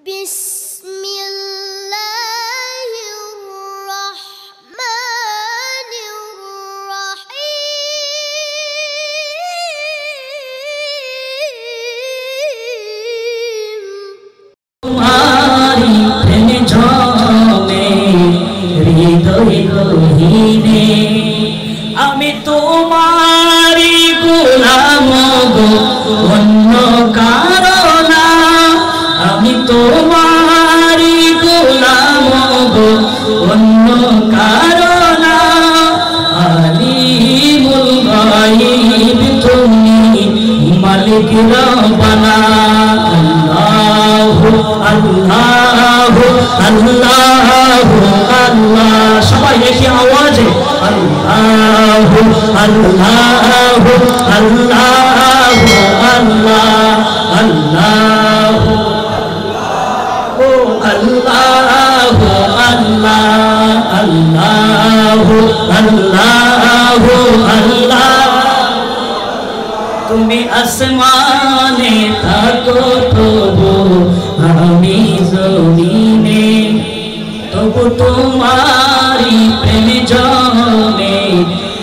بسم الله الرحمن الرحيم तुम्हारी प्रेम झमे हृदय गहीने आमी तुम्हारी गुलाम गो अन्य कारो ना आमी तुम्हारी गुलाम गो अन्य कारो ना आलिमुल गायब तुमी मालिक रब्बाना अल्लाह अल्लाह अल्लाह सबाई एक ही आवाज है अल्लाह अल्लाह अल्लाह अल्लाह अल्लाह अल्लाह अल्लाह अल्लाह अल्लाह তুমি আসমানে থাকো তবু আমি জমিনে তবু তোমারি প্রেম জমে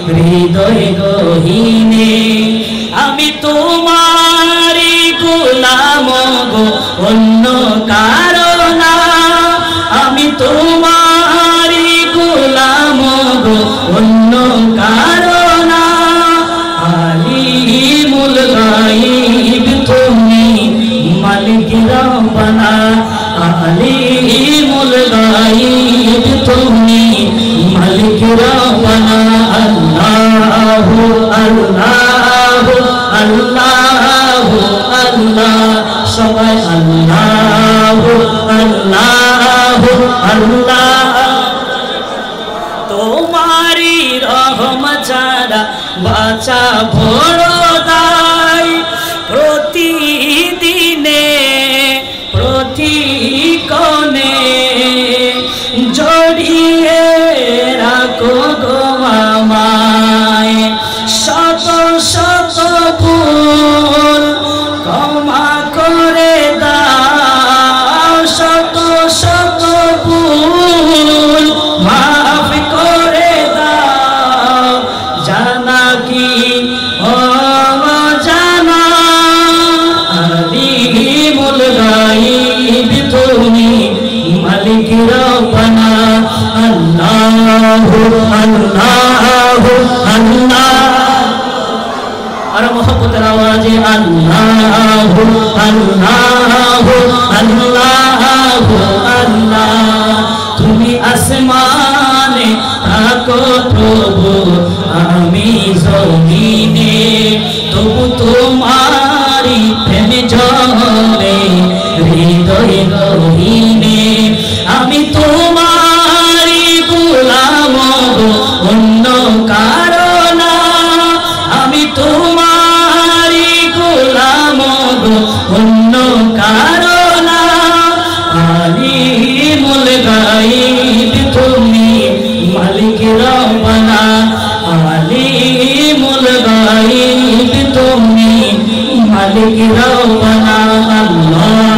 হৃদয় গহীনে আমি তোমারি গোলাম গো অন্য কারো না আমি তোমারি গোলাম গো অন্য কারো না আলিমুল গায়ব তুমি মালিক রব্বানা আলিমুল গায়ব তুমি মালিক রব্বানা আল্লাহ আল্লাহ আল্লাহ আল্লাহ সবাই আল্লাহ আল্লাহ আল্লাহ তোমারি রহম ছাড়া বাঁচা বড় দায় প্রতিদিনে প্রতিক্ষণে জড়িয়ে রাখো গো আমায় শত শত ভুল ক্ষমা করে দাও শত শত ভুল মাফ করে দাও জানা কি অজানা আলিমুল গায়ব তুমি মালিক রব্বানা আল্লাহ আল্লাহ আল্লাহ আর মোহব্বতের আওয়াজে আল্লাহ আল্লাহ আল্লাহ আল্লাহ তুমি আসমানে থাকো প্রভু আমি জমিনে তবু তোমারি প্রেম জমে হৃদয় গহীনে আমি তোমারি গোলাম গো অন্য কারো না আমি তোমারি গোলাম গো অন্য কারো না আলিমুল গায়ব তুমি মালিক রব্বানা আলিমুল গায়ব তুমি মালিক রব্বানা আল্লাহ